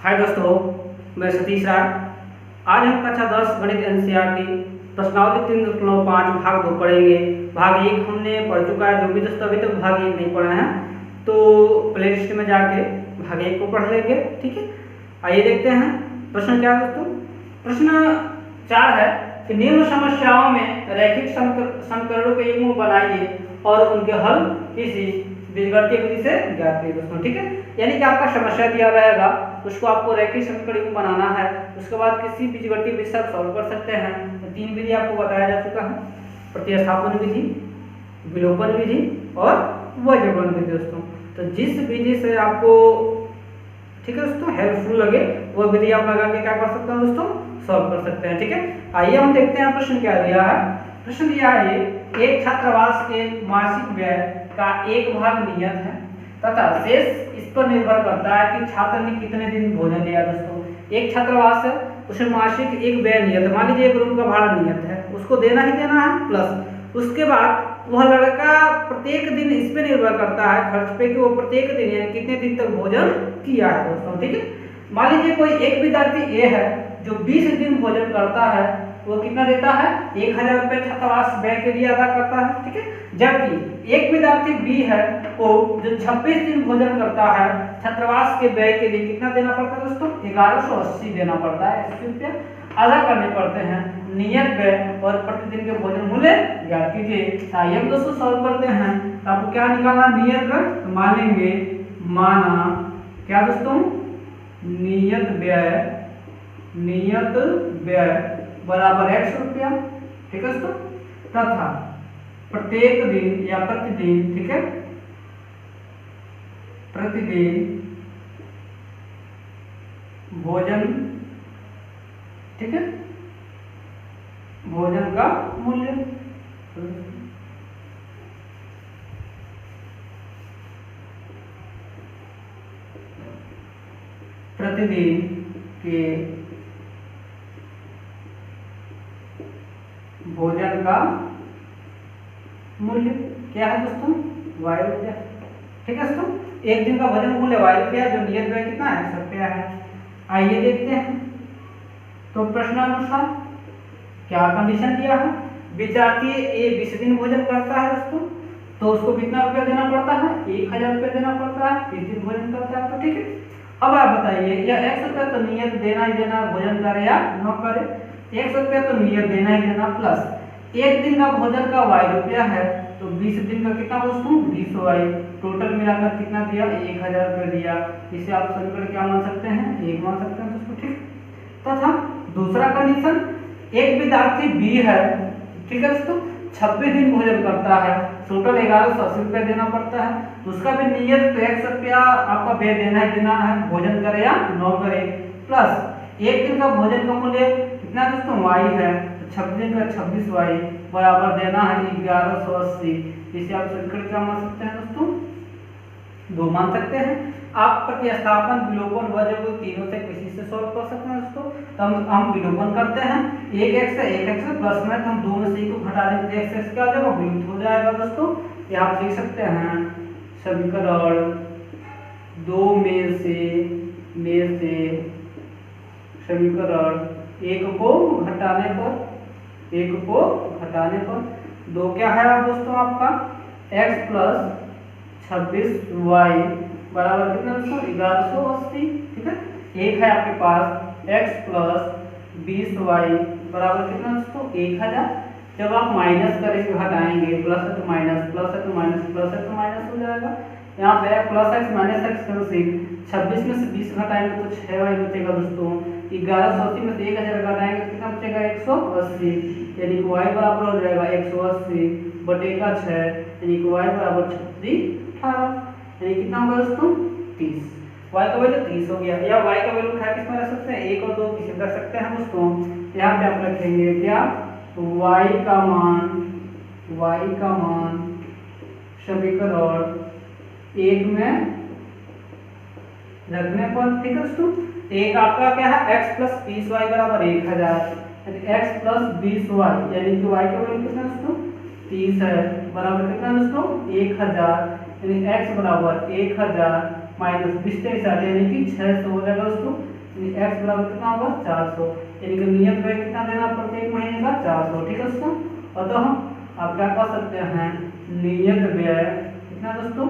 हाय दोस्तों, मैं सतीश राय। आज हम कक्षा 10 गणित एनसीईआरटी प्रश्नावली 3.5 भाग 2 पढ़ेंगे। भाग 1 हमने पढ़ चुका है। जो भी दोस्तों अभी तक भाग 1 नहीं पढ़ा है तो प्ले लिस्ट में जाके भाग 1 को पढ़ लेंगे। ठीक है, आइए देखते हैं प्रश्न क्या है दोस्तों। प्रश्न 4 है कि निम्न समस्याओं में रैखिक समीकरणों के युग्म बनाइए और उनके हल किसी बीजगणितीय विधि से ज्ञात कीजिए दोस्तों। ठीक है, यानी कि आपका समस्या दिया रहेगा, उसको आपको रैखिक समीकरण युग्म बनाना है। उसके बाद किसी बीजगणितीय विधि से आप सॉल्व कर सकते हैं। तो 3 विधि आपको बताया जा चुका है: प्रतिस्थापन विधि, विलोपन विधि और वज्रगण विधि दोस्तों। तो जिस विधि से आपको ठीक है दोस्तों हेल्पफुल लगे वो विधि आप लगा के क्या कर सकते हैं दोस्तों, सॉल्व कर सकते हैं। ठीक है, आइए हम देखते हैं प्रश्न क्या दिया है। प्रश्न दिया है एक छात्रावास के मासिक व्यय का 1 भाग नियत है तथा शेष इस पर निर्भर करता है कि छात्र ने कितने दिन भोजन लिया दोस्तों। एक छात्रावास है, उसमें मासिक एक व्यय नियत, मान लीजिए एक रूम का भाड़ा नियत है, उसको देना ही देना है, प्लस उसके बाद वह लड़का प्रत्येक दिन इस पे निर्भर करता है खर्च पे कि वो प्रत्येक दिन यानी कितने दिन तक भोजन किया है दोस्तों। ठीक है, मान लीजिए कोई एक विद्यार्थी ए है जो 20 दिन भोजन करता है, वो कितना देता है, 1000 रुपये छात्रावास व्यय के लिए अदा करता है। ठीक है, जबकि एक विद्यार्थी बी है वो जो 26 दिन भोजन करता है, छात्रावास के व्यय के लिए कितना देना पड़ता है दोस्तों, 1180 देना पड़ता है। 80 रुपये अदा करने पड़ते हैं। नियत व्यय और प्रतिदिन के भोजन मूल्य ज्ञात कीजिए। आइए हम दोस्तों सॉल्व करते हैं। तो आपको क्या निकालना, नियत व्यय। तो मान लेंगे, माना क्या दोस्तों, नियत व्यय बराबर 100 रुपया। ठीक है दोस्तों, तथा प्रत्येक दिन या प्रतिदिन, ठीक है, प्रतिदिन भोजन, ठीक है, भोजन का मूल्य। प्रतिदिन के भोजन का मूल्य क्या है दोस्तों, y रुपया। ठीक है दोस्तों, एक दिन का भोजन मूल्य y रुपया, जो नियत व्यय कितना है, 100 रुपया है। आइए देखते हैं। तो प्रश्नानुसार क्या कंडीशन दिया है, विद्यार्थी ए 20 दिन भोजन करता है दोस्तों, तो उसको कितना रुपया देना पड़ता है, 1000 रुपया देना पड़ता है। 20 दिन भोजन करता है तो ठीक है। अब आप बताइए, यह 100 रुपया तो नियत देना ही देना, भोजन करे या न करे, 100 रुपया तो नियत देना ही देना, प्लस एक दिन का भोजन का y रुपया है, तो 20 दिन का कितना दोस्तों, 20y, टोटल मिलाकर कितना दिया, 1000 रुपया दिया। इसे आप समीकरण क्या मान सकते हैं, 1 मान सकते हैं दोस्तों। ठीक, तथा दूसरा कंडीशन, एक विद्यार्थी बी है, ठीक है दोस्तों, 26 दिन भोजन करता है, टोटल 1180 रुपया देना पड़ता है। उसका भी नियत 100 रुपया आपका व्यय देना ही देना है, भोजन करे या न करे, प्लस एक दिन का भोजन का मूल्य कितना दोस्तों, y है, तो 26 दिन का 26y बराबर देना है 1180। इसे आप समीकरण क्या मान सकते हैं दोस्तों, 2 मान सकते हैं। आप प्रतिस्थापन, विलोपन, वज्रगण तीनों से किसी से सॉल्व कर सकते हैं दोस्तों। तो हम विलोपन करते हैं, 1x है 1x है, प्लस में हम 2 में से 1 को घटा देंगे, x क्या हो जाएगा, विलुप्त हो जाएगा दोस्तों। ये आप देख सकते हैं समीकरण 2 में से समीकरण 1 को घटाने पर 2 क्या है दोस्तों आपका, x प्लस 26y बराबर कितना दोस्तों, 1180। ठीक है, एक है आपके पास x प्लस 20y बराबर कितना दोस्तों, 1000। जब आप माइनस करेंगे, घटाएंगे, प्लस है तो माइनस, प्लस है तो माइनस, प्लस है तो माइनस हो जाएगा। यहाँ पे plus x minus x cancel, 26 में से 20 घटाएंगे तो 6y बचेगा दोस्तों। 1180 में से 1000 घटाएंगे तो कितना बचेगा, 180, यानी कि y बराबर हो जाएगा 180 बटे का 6, यानी कि y बराबर 3618, यानी कितना होगा दोस्तों, 30। y का वैल्यू 30 हो गया। या y का वैल्यू उठा के इसमें रख सकते हैं, 1 और 2 किसी रख सकते हैं दोस्तों। यहाँ पे आप रखेंगे क्या, y का मान समीकरण 1 में रखने पर, ठीक है दोस्तों, एक आपका क्या है, x प्लस 20y बराबर 1000, x प्लस 20y यानी कि y का वैल्यू कितना दोस्तों, 30 है, बराबर कितना दोस्तों, 1000, यानी x बराबर 1000 माइनस 20 यानी कि 600 हो जाएगा दोस्तों। एक्स बराबर कितना होगा 400, यानी कि नियत व्यय कितना देना प्रत्येक महीने का 400। ठीक है दोस्तों, अतः आप क्या कह सकते हैं नियत व्यय कितना दोस्तों,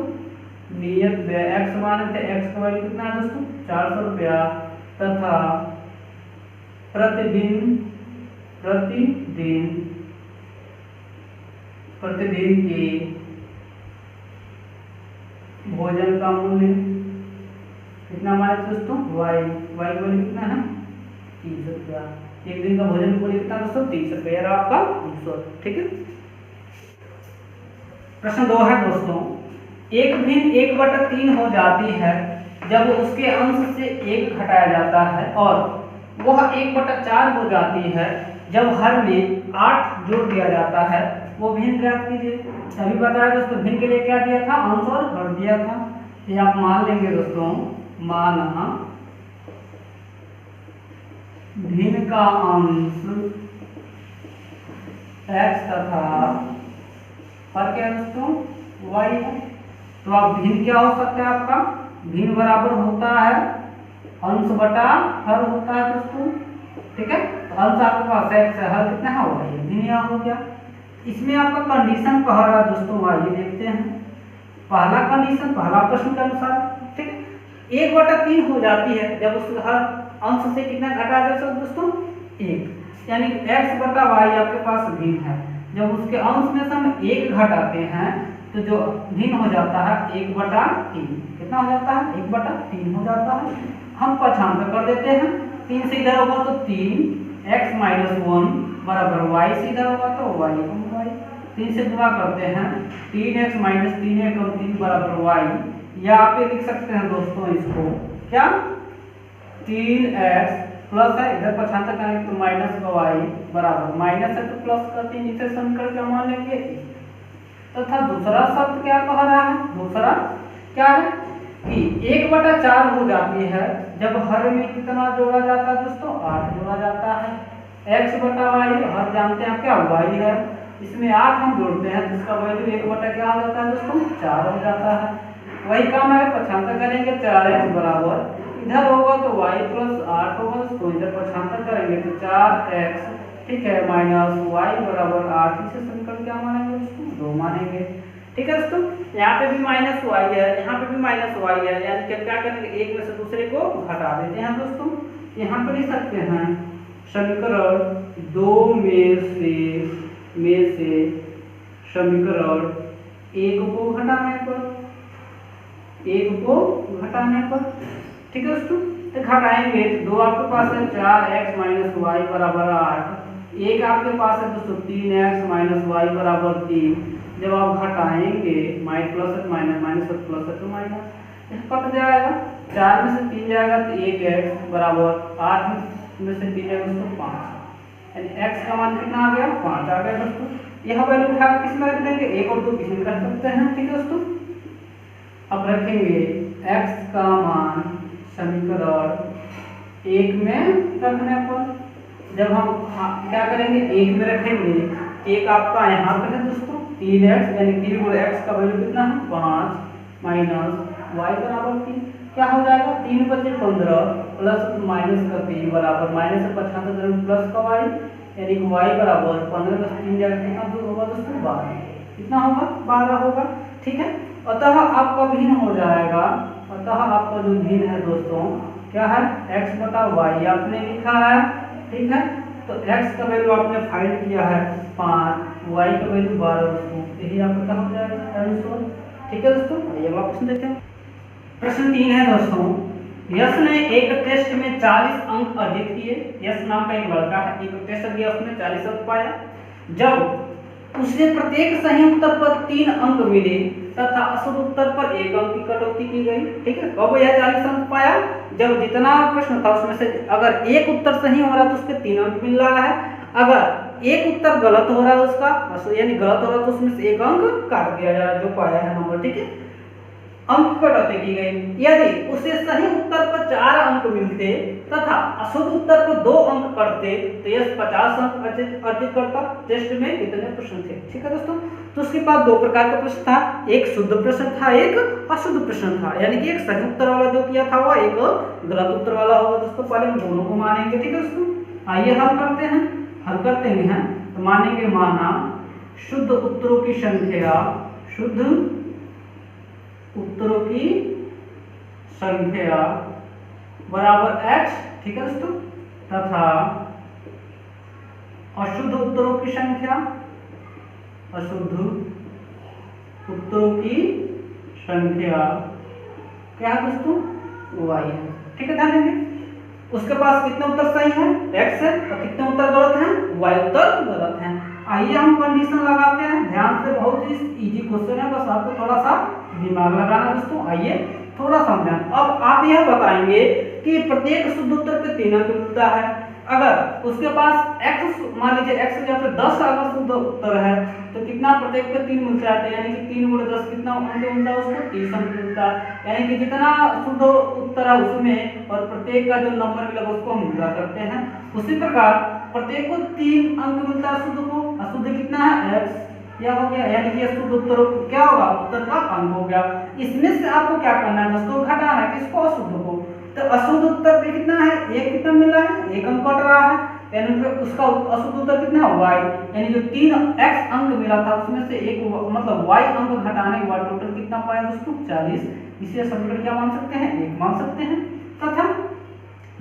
नियत व्यय एक्स माने थे, एक्स का वैल्यू कितना है दोस्तों 400 रुपया, तथा प्रतिदिन के भोजन का मूल्य कितना हमारे दोस्तों वाई का वैल्यू कितना है 30 रुपया। एक दिन का भोजन मूल्य कितना दोस्तों 30 रुपया आपका आंसर। ठीक है, प्रश्न 2 है दोस्तों, एक भिन्न 1/3 हो जाती है जब उसके अंश से 1 घटाया जाता है, और वह 1/4 हो जाती है जब हर में 8 जोड़ दिया जाता है, वो भिन्न ज्ञात कीजिए। अभी बताया दोस्तों भिन्न के लिए क्या दिया था, अंश और हर दिया था। ये आप मान लेंगे दोस्तों, माना भिन्न का अंश x तथा हर क्या दोस्तों y है, तो आप भिन्न क्या हो सकता है आपका, भिन्न बराबर होता है अंश बटा हर होता है दोस्तों। ठीक है, तो अंश आपके पास x है, हर कितना है y, भिन्न यहाँ हो गया। इसमें आपका कंडीशन कह रहा है दोस्तों, आइए देखते हैं पहला कंडीशन, पहला प्रश्न के अनुसार। ठीक है, 1/3 हो जाती है जब उस हर अंश से कितना घटाया जाए दोस्तों 1, यानी x बटा y आपके पास भिन्न है, जब उसके अंश में से हम 1 घटाते हैं तो जो भिन्न हो जाता है 1/3, कितना हो जाता है 1/3 हो जाता है। हम पक्षांतर कर देते हैं, 3 से इधर होगा तो 3x - 1 बराबर y से इधर होगा तो y गुना y, 3 से गुणा करते हैं 3x - 3x और 3 बराबर y, या आप ये लिख सकते हैं दोस्तों इसको क्या 3x प्लस है, इधर पक्षांतर करेंगे तो माइनस का y बराबर, माइनस है तो प्लस का 3, इसे समीकरण क्या मान लेंगे। तथा दूसरा शब्द क्या कह रहा है, दूसरा क्या है कि 1/4 हो जाती है जब हर में कितना जोड़ा जाता है दोस्तों 8 जोड़ा जाता है। x बटा y हर जानते हैं क्या y है, इसमें 8 हम जोड़ते हैं जिसका वैल्यू 1 क्या हो जाता है दोस्तों 4 हो जाता है। वही काम है, पक्षांतर करेंगे 4x बराबर, इधर होगा तो y प्लस 8 होगा, तो इधर पक्षांतर करेंगे तो 4x ठीक है माइनस y बराबर 8, इसे समीकरण क्या मानेंगे दोस्तों 2 मानेंगे। ठीक है दोस्तों, यहाँ पे भी माइनस y है, यहाँ पे भी माइनस y है, यानी कि क्या करेंगे एक में से दूसरे को घटा देते हैं दोस्तों। यहाँ पर लिख सकते हैं समीकरण 2 में से समीकरण 1 को घटाने पर, ठीक है दोस्तों, तो घटाएंगे 2 आपके पास है 4x - y बराबर 8, एक आपके पास है दोस्तों 3x - y बराबर 3। जब आप घटाएंगे प्लस माइनस प्लस है तो माइनस कट जाएगा, 4 में से 3 जाएगा तो 1x बराबर 8 में से 3 जाएगा दोस्तों 5, यानी x का मान कितना आ गया 5 आ गया दोस्तों। यह वैल्यू उठा किस में रख देंगे 1 और 2 किसी में रख सकते हैं। ठीक है दोस्तों, अब रखेंगे x का मान समीकरण 1 में रखने पर, जब हम क्या करेंगे 1 में रखेंगे, 1 आपका यहाँ पे है दोस्तों 3x, यानी 3 गुणा x का वैल्यू कितना है 5 माइनस y बराबर 3, क्या हो जाएगा 3 बचे 15 प्लस माइनस का 3 बराबर माइनस से 75 प्लस का y, यानी कि y बराबर 15 + 3 जाएगा कितना दूर होगा दोस्तों 12, कितना होगा 12 होगा। ठीक है, अतः आपका भिन्न हो जाएगा, अतः आपका जो भिन्न है दोस्तों क्या है x बटा y आपने लिखा है। ठीक है, तो x का वैल्यू आपने फाइंड किया है 5, y का वैल्यू 12 दोस्तों, यही आपका क्या हो जाएगा आंसर। ठीक है दोस्तों, आइए अब क्वेश्चन देखते हैं। प्रश्न 3 है दोस्तों, यश ने एक टेस्ट में 40 अंक अर्जित किए। यश नाम का एक लड़का है, एक टेस्ट दिया उसने 40 अंक पाया। जब उसे प्रत्येक सही उत्तर पर 3 अंक मिले तथा असद उत्तर पर 1 अंक की कटौती की गई। ठीक है, अब यह 40 अंक पाया जब जितना प्रश्न था उसमें से अगर एक उत्तर सही हो रहा है तो उसके 3 अंक मिल रहा है, अगर एक उत्तर गलत हो रहा है उसका यानी गलत हो रहा है तो उसमें से 1 अंक काट दिया जा रहा है जो पाया है नंबर। ठीक है, अंक कटौती की गई। यदि उसे सही उत्तर पर 4 अंक अंक मिलते तथा अशुद्ध उत्तर को 2 अंक करते तो यह 50 अंक अर्जित करता। टेस्ट में कितने प्रश्न थे? ठीक है दोस्तों, तो उसके पास 2 प्रकार का प्रश्न था, एक शुद्ध प्रश्न था, एक अशुद्ध प्रश्न था, यानी कि एक सही उत्तर वाला जो किया था वह एक गलत उत्तर वाला होगा दोस्तों। पहले हम दोनों को मानेंगे। ठीक है दोस्तों, आइए हल करते हैं। हल करते हैं तो मानेंगे, माना शुद्ध उत्तरों की संख्या, शुद्ध उत्तरों की संख्या बराबर x, ठीक है दोस्तों, तथा अशुद्ध उत्तरों की संख्या, अशुद्ध उत्तरों की संख्या क्या है दोस्तों? y है। ठीक है, ध्यान देंगे। उसके पास कितने उत्तर सही है? x है। और कितने उत्तर गलत हैं? y उत्तर गलत हैं। आइए हम कंडीशन लगाते हैं। ध्यान से, बहुत ही इजी क्वेश्चन है, बस आपको थोड़ा सा दिमाग लगाना दोस्तों। आइए थोड़ा समझें। अब आप यह बताएंगे कि प्रत्येक शुद्ध उत्तर पे 3 अंक मिलता है। अगर उसके पास x, मान लीजिए x या फिर 10 अगर शुद्ध उत्तर है तो कितना प्रत्येक पे 3 मिल जाते हैं, यानी कि 3 × 10 कितना अंक मिलता है उसको? 30 अंक मिलता है। यानी कि जितना शुद्ध उत्तर है उसमें और प्रत्येक का जो नंबर मिलेगा उसको हम गुणा करते हैं। उसी प्रकार प्रत्येक को 3 अंक मिलता है शुद्ध को। अशुद्ध कितना है? x, क्या हो गया, यानी कि शुद्ध उत्तर क्या होगा? उत्तर का अंक हो गया। इसमें से आपको क्या करना है दोस्तों? घटाना है किसको? अशुद्ध को। तो अशुद्ध उत्तर पे कितना है? 1 कितना मिला है? 1 अंक कट रहा है, यानी कि उसका अशुद्ध उत्तर कितना है? y, यानी जो 3x अंक मिला था उसमें से एक मतलब y अंक घटाने के बाद टोटल कितना पाया दोस्तों? 40। इसे समीकरण क्या मान सकते हैं? 1 मान सकते हैं। तथा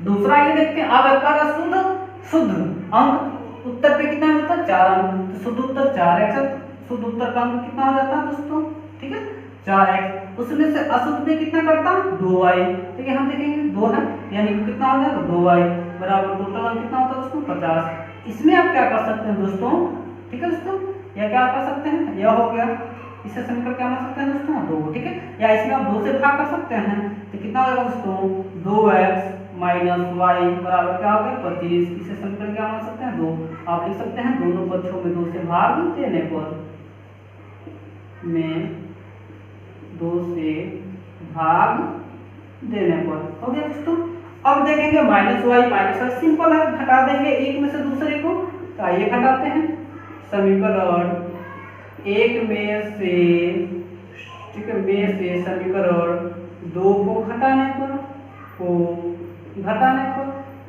दूसरा ये देखते हैं, अब आपका शुद्ध अंक उत्तर पे कितना मिलता है? 4 अंक। तो शुद्ध उत्तर 4x है, शुद्ध उत्तर का अंक कितना हो जाता है दोस्तों? ठीक है, 4x। उसमें से अशुद्ध में कितना करता? 2y। ठीक है, हम देखेंगे 2 है, यानी कि कितना हो जाएगा? 2y बराबर टोटल अंक कितना होता है दोस्तों? 50। इसमें आप क्या कर सकते हैं दोस्तों? ठीक है दोस्तों, या क्या कर सकते हैं? यह हो गया, इससे समीकरण क्या मान सकते हैं दोस्तों? 2। ठीक है, या इसमें आप 2 से भाग कर सकते हैं तो कितना हो जाएगा दोस्तों? 2x - y बराबर क्या हो गया? 25। इसे समीकरण क्या मान सकते हैं? 2। आप लिख सकते हैं दोनों पक्षों में 2 से भाग देने पर, में 2 से भाग देने पर हो गया दोस्तों। अब देखेंगे -y सिंपल है, घटा देंगे एक में से दूसरे को। तो आइए घटाते हैं। समीकरण एक में से, ठीक है, में से समीकरण 2 को घटाने पर, तो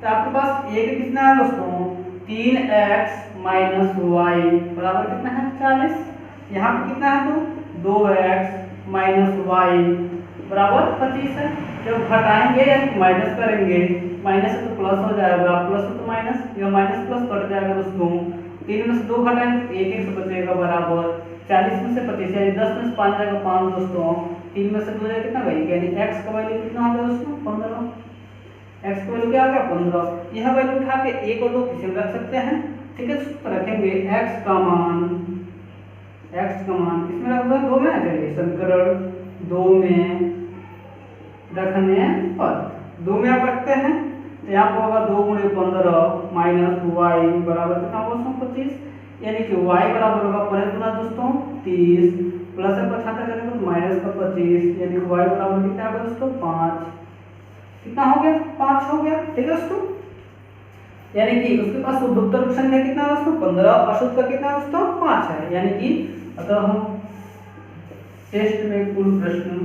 आपके पास एक कितना है दोस्तों? 3x - y बराबर कितना है? 40। यहाँ पे कितना है तो 2x - y बराबर 25 है। जब घटाएंगे यानी माइनस करेंगे, माइनस से तो प्लस हो जाएगा, प्लस से तो माइनस, या माइनस प्लस कट जाएगा दोस्तों। 3 में से 2 घटाएंगे तो 1 से बचेगा बराबर 40 में से 25, यानी 10 में से 5 जाएगा 5 दोस्तों। 3 में से 2 जाएगा कितना भाई, यानी x का वैल्यू कितना होगा दोस्तों? 15। x का वैल्यू क्या आ गया? 15। यह वैल्यू उठा के 1 और 2 किसी में रख सकते हैं। ठीक है, तो रखेंगे x का मान किसमें रख दो? 2 में। चलिए समीकरण 2 में रखने पर 2 में आप रखते हैं तो यहाँ पर होगा 2 × 15 - y बराबर कितना होगा दोस्तों? 25। यानी कि y बराबर होगा 5 गुना दोस्तों 30 प्लस है 75 करेंगे तो माइनस का 25, यानी कि y बराबर कितना होगा दोस्तों? 5। कितना हो गया? 5 हो गया। ठीक है दोस्तों, यानी कि उसके पास शुद्ध उत्तर की संख्या कितना है दोस्तों? 15। अशुद्ध का कितना दोस्तों? 5 है। यानी कि अगर हम टेस्ट में कुल प्रश्नों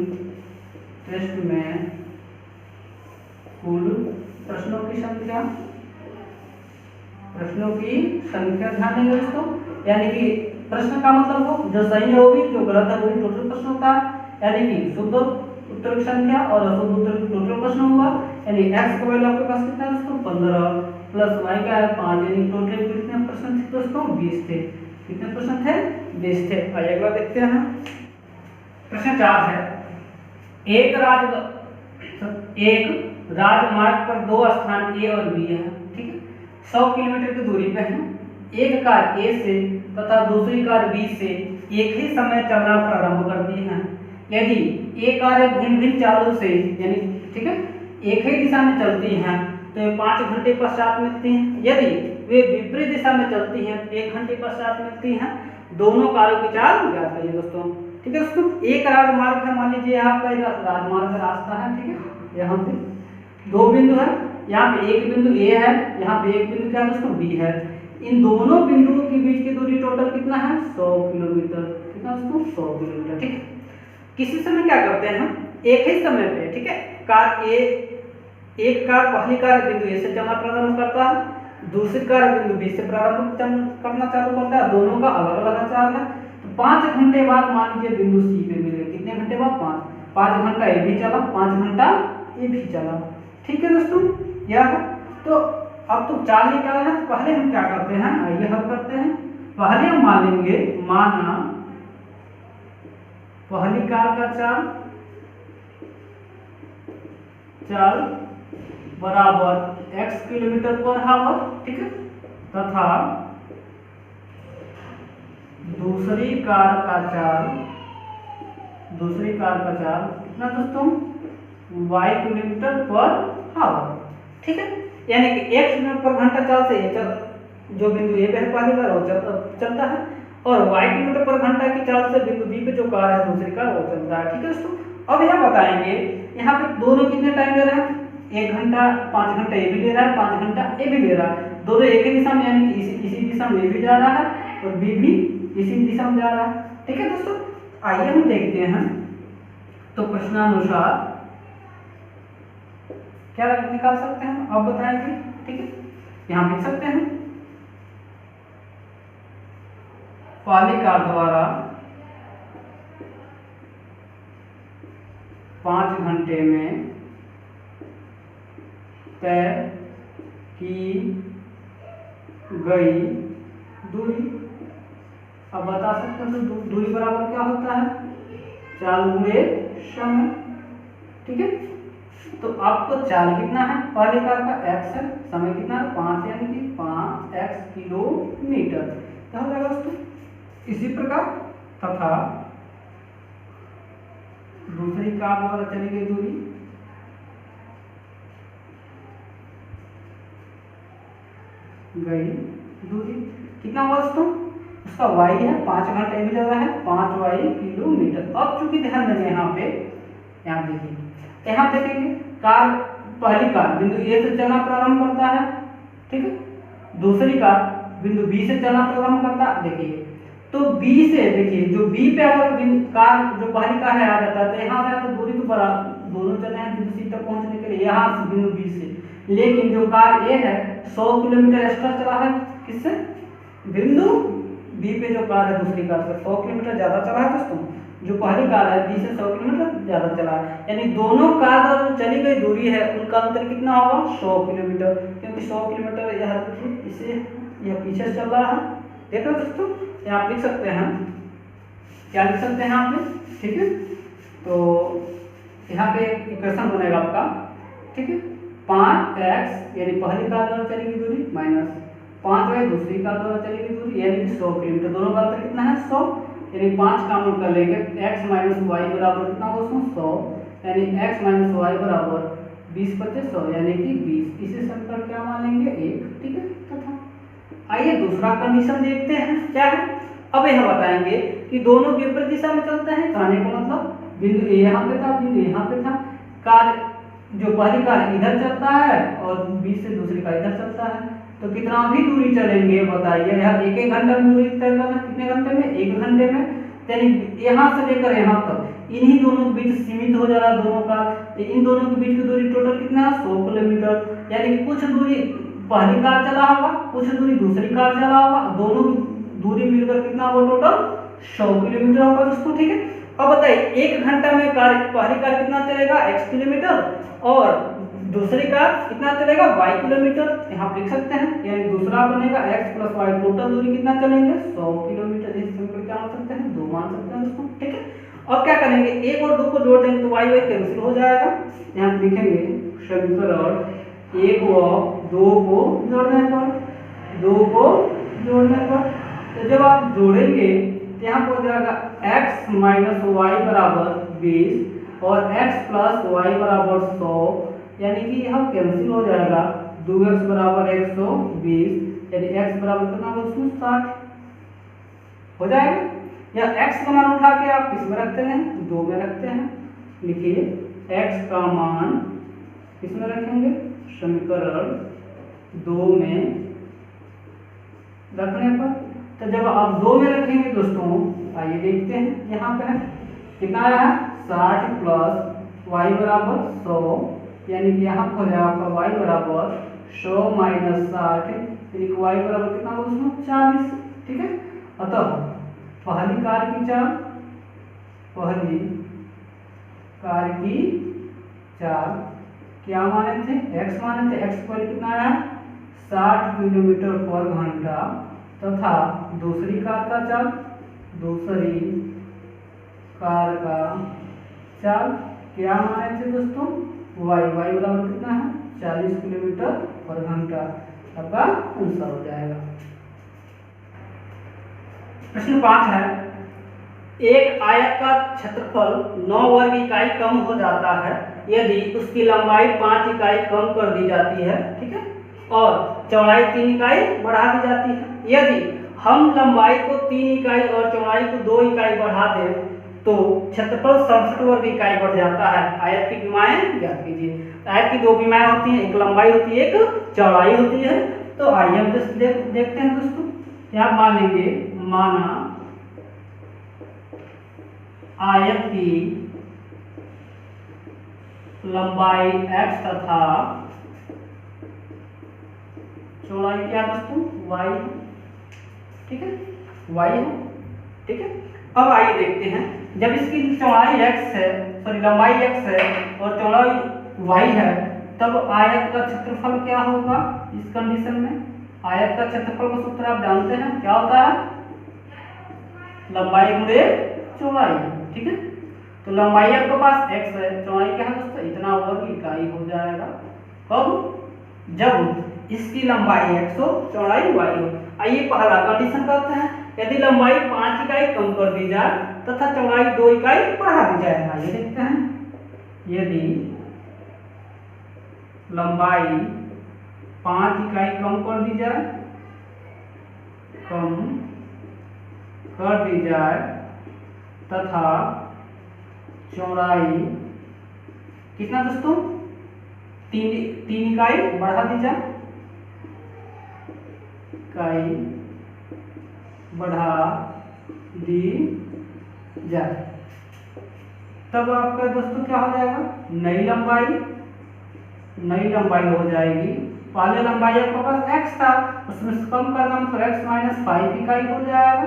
की संख्या ध्यान देंगे दोस्तों, यानी कि प्रश्न का मतलब हो जो सही है वो भी, जो गलत है वो भी, टोटल प्रश्न होता है। यानी कि शुद्ध उत्तर की संख्या और अशुद्ध उत्तर की टोटल प्रश्न होगा। यानी x का वैल्यू आपके पास कितना है दोस्तों? 15 प्लस y का है 5, यानी टोटल कितने प्रश्न थे दोस्तों? 20 थे। कितने प्रश्न थे? 20 थे। आइए अगला देखते हैं। प्रश्न 4 है, एक राजमार्ग पर 2 स्थान A और B है। ठीक है, 100 किलोमीटर की दूरी पे है। एक कार A से तथा दूसरी कार B से एक ही समय चलना प्रारंभ करती है। यदि A कारें भिन्न चालों से, यानी ठीक है, एक ही दिशा में चलती हैं तो 5 घंटे पश्चात मिलती हैं। यदि वे विपरीत दिशा में चलती हैं तो 1 घंटे पश्चात मिलती हैं। दोनों कारों की चाल ज्ञात करिए दोस्तों। ठीक है दोस्तों, एक राजमार्ग है, मान लीजिए यहाँ पर राजमार्ग का रास्ता है। ठीक है, यहाँ पे दो बिंदु है, यहाँ पे एक बिंदु ए है, यहाँ पे एक बिंदु क्या है दोस्तों बी है। इन दोनों बिंदुओं के बीच की दूरी टोटल कितना है 100 किलोमीटर। कितना दोस्तों 100 किलोमीटर। ठीक है, किसी समय क्या करते हैं हम एक ही समय पे, ठीक है, कार ए, एक कार पहली कार बिंदु ए से चलना प्रारंभ करता है, दूसरी कार बिंदु बी से प्रारंभ करना चालू करता है, दोनों का अलग अलग आचार है। तो 5 घंटे बाद मान लीजिए बिंदु सी पे मिले, कितने घंटे बाद 5 घंटा ए भी चला, 5 घंटा ए भी चला। ठीक है दोस्तों, यह है। तो अब तो चाल निकालना है, तो पहले हम क्या करते हैं, आइए हल करते हैं। पहले हम मान लेंगे, माना पहली कार का चाल बराबर x किलोमीटर पर आवर, ठीक है, तथा दूसरी कार का चाल कितना दोस्तों y किलोमीटर पर आवर। ठीक है, यानी कि x किलोमीटर पर घंटा चाल से ये जो बिंदु ए पे है पहली कार वो चलता है, और y किलोमीटर पर घंटा की चाल से बिंदु बी पे जो कार है दूसरी कार वो चलता है। ठीक है दोस्तों, अब यह बताएंगे यहाँ पे दोनों कितने टाइम ले रहे हैं, 1 घंटा 5 घंटा ए भी ले रहा है, 5 घंटा ए भी ले रहा है, दोनों एक ही दिशा में, यानी कि इसी दिशा में ए भी जा रहा है और बी भी इसी दिशा में जा रहा है। ठीक है दोस्तों, आइए हम देखते हैं। तो प्रश्नानुसार क्या निकाल सकते हैं, अब बताएंगे। ठीक है, यहाँ लिख सकते हैं, पहली कार द्वारा 5 घंटे में तय की गई दूरी। अब बता सकते हैं तो दूरी बराबर क्या होता है, चाल गुणे समय। ठीक है, तो आपको चाल कितना है, पहले कार का x है, समय कितना है 5, यानी कि 5x किलोमीटर। क्या हो जाएगा दोस्तों, इसी प्रकार तथा दूसरी कार द्वारा चली गई दूरी कितना हुआ दोस्तों, उसका y है 5 घंटे भी लग रहा है 5y किलोमीटर। अब चूंकि ध्यान देंगे यहाँ पे, यहाँ देखिए, यहाँ देखेंगे कार पहली कार बिंदु ए से चलना प्रारंभ करता है, ठीक है, दूसरी कार बिंदु बी से चलना प्रारंभ करता है। देखिए तो बी से, देखिए जो बी पे अगर कार जो पहली कार है आ जाता है तो यहाँ से तो दूरी तो बराबर दोनों चले हैं बिंदु सी तक पहुंचने के लिए, यहाँ से बिंदु बी से। लेकिन जो कार ए है 100 किलोमीटर एक्स्ट्रा चला है, किससे, बिंदु बी पे जो कार है दूसरी कार से 100 किलोमीटर ज्यादा चला है दोस्तों, जो पहली कार है बी से 100 किलोमीटर ज्यादा चला है, यानी दोनों कार द्वारा जो चली गई दूरी है उनका अंतर कितना होगा 100 किलोमीटर, क्योंकि 100 किलोमीटर यह देखिए इसे यह पीछे चल रहा है। देखो दोस्तों, यहाँ लिख सकते हैं, क्या लिख सकते हैं यहाँ पे, ठीक है, तो यहाँ पे इक्वेशन बनेगा आपका, ठीक है, 5x यानी पहली कार द्वारा चलेगी दूरी माइनस 5y दूसरी कार द्वारा चलेगी दूरी, यानी कि 100 किलोमीटर, दोनों का अंतर कितना है 100, यानी 5 काउंट कर लेंगे, x माइनस वाई बराबर कितना होगा 100, यानी x माइनस वाई बराबर 20 25 100 यानी कि 20। इसे समीकरण क्या मान लेंगे 1। ठीक है, तथा आइए दूसरा कंडीशन देखते हैं क्या है। अब यह बताएंगे कि दोनों विपरीत दिशा में चलते हैं, कहने का मतलब बिंदु ए यहाँ पे था, बिंदु यहाँ पे था, कार जो पहली कार इधर चलता है और बी से दूसरी कार इधर चलता है, तो कितना भी दूरी चलेंगे बताइए, यहाँ 1 घंटा में दूरी तय करना, कितने घंटे में 1 घंटे में, यानी यहाँ से लेकर यहाँ तक इन्हीं दोनों के बीच सीमित हो जा रहा है दोनों का, इन दोनों के बीच की दूरी टोटल कितना है 100 किलोमीटर, यानी कि कुछ दूरी पहली कार चला होगा, कुछ दूरी दूसरी कार चला होगा, दोनों दूरी मिलकर कितना होगा टोटल 100 किलोमीटर होगा दोस्तों। ठीक है, अब बताइए 1 घंटा में कार पहली कार कितना चलेगा x किलोमीटर और दूसरी कार कितना चलेगा y किलोमीटर, यहाँ लिख सकते हैं, यानी दूसरा बनेगा x प्लस वाई, टोटल दूरी कितना चलेंगे 100 किलोमीटर। इस समीकरण क्या मान सकते हैं 2 मान सकते हैं दोस्तों। ठीक है, अब क्या करेंगे 1 और 2 को जोड़ देंगे तो y कैंसिल हो जाएगा, यहाँ लिखेंगे समीकरण 1 और 2 को जोड़ने पर तो जब आप जोड़ेंगे तो यहाँ पर हो जाएगा x माइनस वाई बराबर 20 और x प्लस वाई बराबर 100, यानी कि यह कैंसिल हो जाएगा, 2x बराबर 120, यानी x बराबर कितना होगा 60 हो जाएगा। या x का मान उठा के आप किस में रखते हैं 2 में रखते हैं, लिखिए x का मान किसमें रखेंगे, समीकरण 2 में रखने पर। तो जब आप 2 में रखेंगे दोस्तों, आइए देखते हैं यहाँ पे है कितना आया है 60 प्लस वाई बराबर 100, यानी कि यहाँ पर हो जाएगा आपका वाई बराबर 100 माइनस 60, यानी कि वाई बराबर कितना होगा उसमें 40। ठीक है, अतः पहली कार्य की चाल, पहली कार्य की चाल क्या माने थे, x माने थे, x पर कितना आया 60 किलोमीटर पर घंटा, तथा दूसरी कार का चाल, दूसरी कार का चाल क्या माने थे दोस्तों, y बराबर कितना है 40 किलोमीटर पर घंटा। आपका आंसर हो जाएगा। प्रश्न 5 है, एक आयत का क्षेत्रफल 9 वर्ग इकाई कम हो जाता है यदि उसकी लंबाई 5 इकाई कम कर दी जाती है, ठीक है, और चौड़ाई 3 इकाई बढ़ा दी जाती है। यदि हम लंबाई को 3 इकाई और चौड़ाई को 2 इकाई बढ़ा दें तो क्षेत्रफल 67 वर्ग इकाई बढ़ जाता है। आयत की विमाएं ज्ञात कीजिए। आयत की 2 विमाएं होती हैं, एक लंबाई होती है, एक चौड़ाई होती है। तो आइए हम देखते हैं दोस्तों। यहाँ मान लेंगे, माना आयत की लंबाई x तथा चौड़ाई क्या दोस्तों y, ठीक है, y है, ठीक है। अब आइए देखते हैं, जब इसकी चौड़ाई x है, सॉरी लंबाई x है और चौड़ाई y है, तब आयत का क्षेत्रफल क्या होगा। इस कंडीशन में आयत का क्षेत्रफल का सूत्र आप जानते हैं, क्या होता है, लंबाई गुणे चौड़ाई, ठीक है। तो लंबाई आपके पास x है, चौड़ाई क्या है दोस्तों, इतना वर्ग इकाई हो जाएगा। कब, जब इसकी लंबाई x हो, चौड़ाई y हो। आइए पहला कंडीशन करते हैं, यदि लंबाई 5 इकाई कम कर दी जाए तथा चौड़ाई 2 इकाई बढ़ा दी जाए। आइए देखते हैं, यदि लंबाई 5 इकाई कम कर दी जाए, कम कर दी जाए तथा चौड़ाई कितना दोस्तों 3 इकाई बढ़ा दी जाए, इकाई बढ़ा दी जाए, तब आपका दोस्तों क्या हो जाएगा, नई लंबाई हो जाएगी। पहले लंबाई आपके पास x था, उसमें से कम करना मतलब x माइनस 5 इकाई हो जाएगा,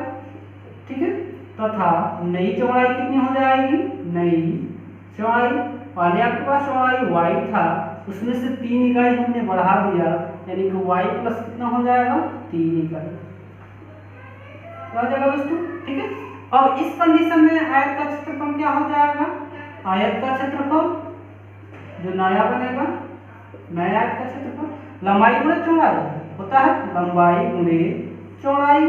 ठीक है, तथा नई चौड़ाई कितनी हो जाएगी, नई चौड़ाई, पहले आपके पास चौड़ाई y था, उसमें से 3 इकाई हमने बढ़ा दिया, यानी कि y प्लस कितना हो जाएगा 3 इकाई हो जाएगा दोस्तों, ठीक है। अब इस कंडीशन में आयत का क्षेत्रफल क्या हो जाएगा, आयत का क्षेत्रफल जो नया बनेगा, नया आयत का क्षेत्रफल लंबाई गुणे चौड़ाई होता है, लंबाई गुणे चौड़ाई।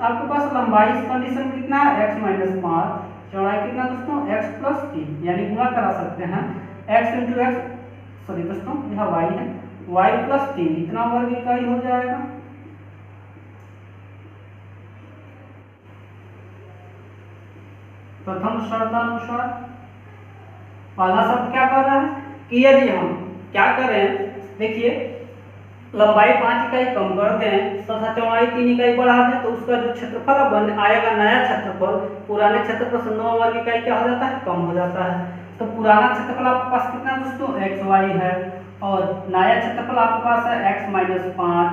आपके पास लंबाई इस कंडीशन में कितना है, x माइनस 5, चौड़ाई कितना दोस्तों x प्लस 3, यानी गुणा करा सकते हैं x इंटू एक्स, सॉरी दोस्तों यह y है, y प्लस 3 इतना वर्ग इकाई हो जाएगा। प्रथम शर्तानुसार पहला शब्द क्या कर रहा है कि यदि हम क्या करें, देखिए लंबाई 5 इकाई कम कर दें तथा चौड़ाई 3 इकाई बढ़ा दें, तो उसका जो क्षेत्रफल बन आएगा, नया क्षेत्रफल पुराने क्षेत्रफल से 9 वर्ग इकाई क्या हो जाता है, कम हो जाता है। तो पुराना क्षेत्रफल आपके पास कितना दोस्तों x y है, और नया क्षेत्रफल आपके पास है x माइनस 5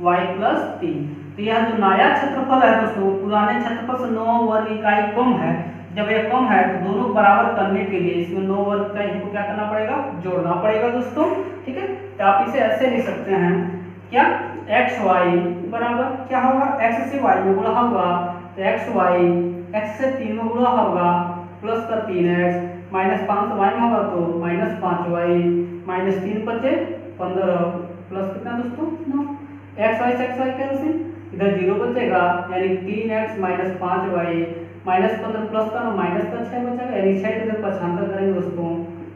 y प्लस 3। तो यह जो नया क्षेत्रफल है दोस्तों, पुराने क्षेत्रफल से 9 वर्ग इकाई कम है। जब यह कम है तो दोनों बराबर करने के लिए इसमें 9 वर्ग का इनको क्या करना पड़ेगा, जोड़ना पड़ेगा दोस्तों, ठीक है। तो आप इसे ऐसे लिख सकते हैं, क्या एक्स वाई बराबर क्या होगा, x से y में गुणा होगा तो एक्स वाई, x से 3 में गुणा होगा प्लस का 3x माइनस 5 से y में होगा तो माइनस 5y माइनस 3 बचे 15 प्लस कितना दोस्तों 9, एक्स वाई कैंसिल, इधर 0 बचेगा, यानी 3x minus 5y minus 15 plus का माइनस का 6 बचेगा, यानी 6 इधर 75 करेंगे दोस्तों,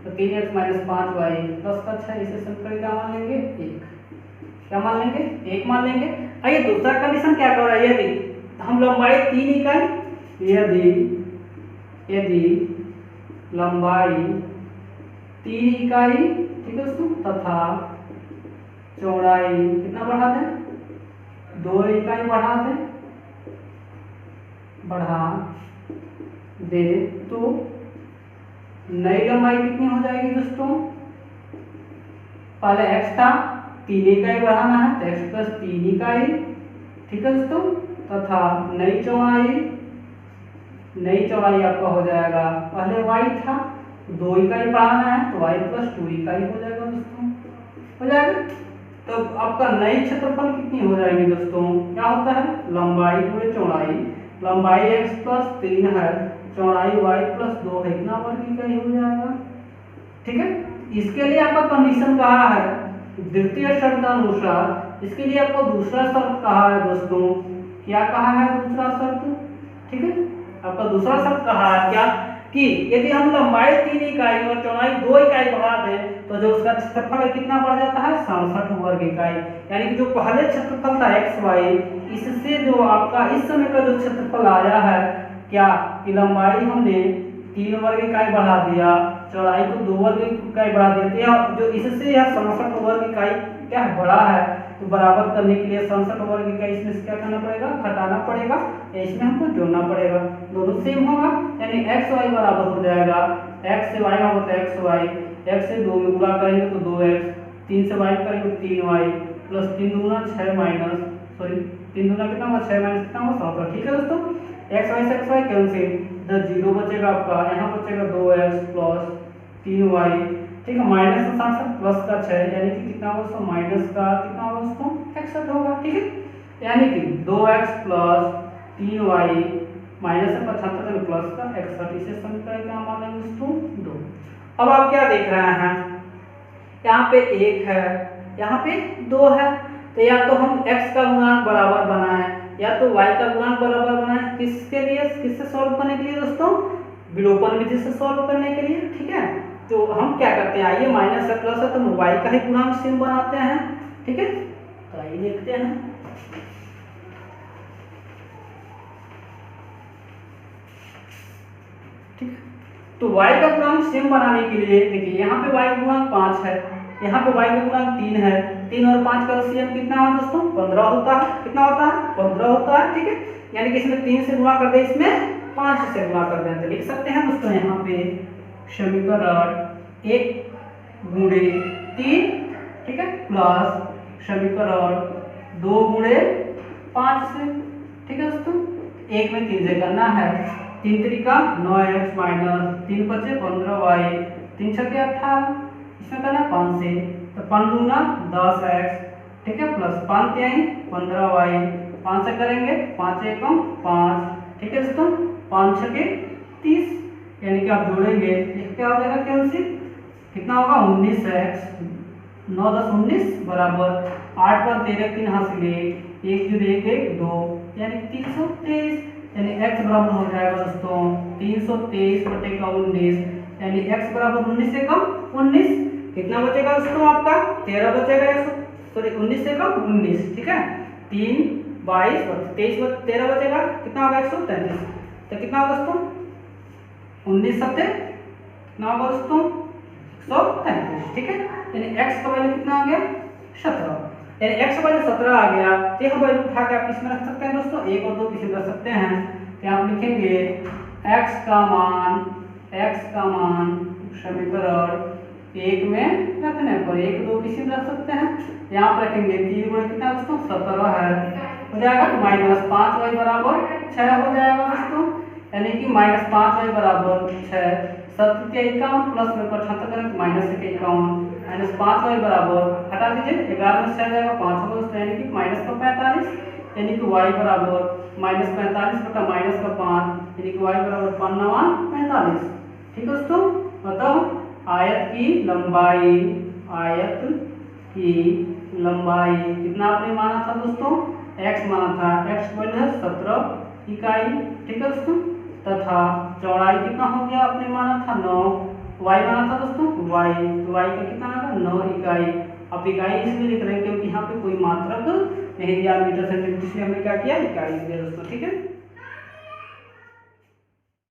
तो 3x माइनस 5y प्लस का 6, इसे सिंपल क्या मान लेंगे 1, क्या मान लेंगे 1 मान लेंगे। आइए दूसरा कंडीशन क्या कर रहा है, यदि हम लंबाई 3 इकाई, यदि लंबाई 3 इकाई, ठीक है दोस्तों, तथा चौड़ाई कितना बढ़ा दें, 2 इकाई बढ़ा दे तो नई लंबाई कितनी हो जाएगी दोस्तों, पहले x था 3 इकाई बढ़ाना है तो x प्लस 3 इकाई, ठीक है दोस्तों, तथा नई चौड़ाई आपका हो जाएगा, पहले y था 2 इकाई बढ़ाना है तो y प्लस 2 इकाई हो जाएगा दोस्तों, हो जाएगा। तो आपका नई क्षेत्रफल कितनी हो जाएगी दोस्तों, क्या होता है लंबाई गुणे चौड़ाई, लंबाई x प्लस 3 है, चौड़ाई y प्लस 2 है, इतना वर्ग इकाई हो जाएगा, ठीक है। इसके लिए आपका कंडीशन कहा है द्वितीय शर्त अनुसार, इसके लिए आपको दूसरा शर्त कहा है दोस्तों, क्या कहा है दूसरा शर्त, ठीक है, आपका दूसरा शर्त कहा है क्या कि यदि हम लंबाई 3 इकाई और चौड़ाई 2 इकाई बढ़ा दें तो जो उसका क्षेत्रफल कितना बढ़ जाता है 67 वर्ग इकाई, यानी कि जो पहले क्षेत्रफल था xy, इससे जो आपका इस समय का जो क्षेत्रफल आया है क्या कि लंबाई हमने 3 वर्ग इकाई बढ़ा दिया, चौड़ाई को 2 वर्ग इकाई बढ़ा दिया, जो इससे यह 67 वर्ग इकाई क्या है बड़ा है, तो बराबर करने के लिए 67 वर्ग इकाई इसमें से क्या करना पड़ेगा, घटाना पड़ेगा या इसमें हमको जोड़ना पड़ेगा, दोनों सेम होगा, यानी x y बराबर हो जाएगा, x से y होगा तो xy, x से 2 में गुणा करेंगे तो 2x, 3 से y करेंगे तो 3y प्लस 3 दूना 6 माइनस 3 दूना कितना होगा 6 माइनस कितना होगा 17, ठीक है दोस्तों। x y से x y कैंसिल, इधर 0 बचेगा आपका, यहाँ बचेगा 2x प्लस 3y, ठीक है, माइनस 67 प्लस का 6 यानी कि कितना होगा दोस्तों माइनस का कितना होगा दोस्तों 61 होगा, ठीक है, यानी कि 2x plus 3y minus 75 plus का 61, इसे समीकरण क्या मान लेंगे दोस्तों 2। अब आप क्या देख रहे हैं, यहाँ पे 1 है, यहाँ पे 2 है, तो या तो हम x का गुणांक बराबर बनाएं या तो y का गुणांक बराबर बनाएं, किसके लिए, किससे सॉल्व करने के लिए दोस्तों, विलोपन विधि से सॉल्व करने के लिए, ठीक है। तो हम क्या करते हैं, आइए माइनस है प्लस है तो हम y का ही गुणांक सेम बनाते हैं, ठीक है, तो आइए देखते हैं, ठीक है। तो y का गुणांक सेम बनाने के लिए देखिए यहाँ पे y का गुणांक 5 है, यहाँ पे y का गुणांक 3 है, 3 और 5 का LCM कितना है दोस्तों 15 होता है, कितना होता है 15 होता है, ठीक है, यानी कि इसमें 3 से गुणा कर दे, इसमें 5 से गुणा कर दें, तो लिख सकते हैं दोस्तों यहाँ पे समीकरण 1 गुणे 3, ठीक है, प्लस समीकरण 2 गुणे 5 से, ठीक है दोस्तों, 1 में 3 से करना है, 3 त्रिका 9x माइनस 3 बचे 15y, 3 छक्के 18, इसमें करना 5 से, तो 5 दूना 10x, ठीक है, प्लस 5 तिहाई 15y, 5 से करेंगे 5 एकम 5, ठीक है दोस्तों, 5 छक्के 30, यानी कि आप जोड़ेंगे क्या हो जाएगा कैंसिल, कितना होगा 19x, 9 10 19 बराबर 8 पर 13 3 हासिल 1 1 1 2 यानी 323, यानी x बराबर हो जाएगा दोस्तों 323 बटे का 19, यानी x बराबर 19 से कम 19, कितना बचेगा दोस्तों आपका 13 बचेगा, 19 से कम 19, ठीक है, 3 22 23 13 बचेगा, कितना होगा 133, तो कितना होगा दोस्तों 19 सत्ते कितना होगा दोस्तों 133, ठीक है, यानी x का वैल्यू कितना आ गया 17, यानी x का वैल्यू 17 आ गया, तो यह वैल्यू उठा के आप किसमें रख सकते हैं दोस्तों 1 और 2 किसी में रख सकते हैं, तो आप लिखेंगे x का मान समीकरण 1 में रखने पर 1 2 किसी में रख सकते हैं, यहाँ पर रखेंगे 3 गुणे कितना दोस्तों 17 है, हो जाएगा माइनस 5y बराबर 6 हो जाएगा दोस्तों, यानी कि माइनस 5y बराबर 6, 7 के 51 प्लस में 75 करें माइनस 51, माइनस 5y बराबर हटा दीजिए 11 में 6 जाएगा 5 होगा दोस्तों, यानी कि माइनस का 45, यानी कि y बराबर माइनस 45 बटा माइनस का 5, यानी कि y बराबर 5 9 45, ठीक है दोस्तों। बताओ आयत की लंबाई कितना आपने माना था दोस्तों, x माना था, x वैल्यू है 17 इकाई, ठीक है दोस्तों, तथा चौड़ाई कितना हो गया आपने माना था 9, y माना था दोस्तों y, तो y का कितना आएगा 9 इकाई, आप इकाई इसलिए लिख रहे हैं क्योंकि यहाँ पे कोई मात्रक नहीं दिया मीटर सेंटीमीटर, इसलिए हमने क्या किया इकाई दिया दोस्तों, ठीक है।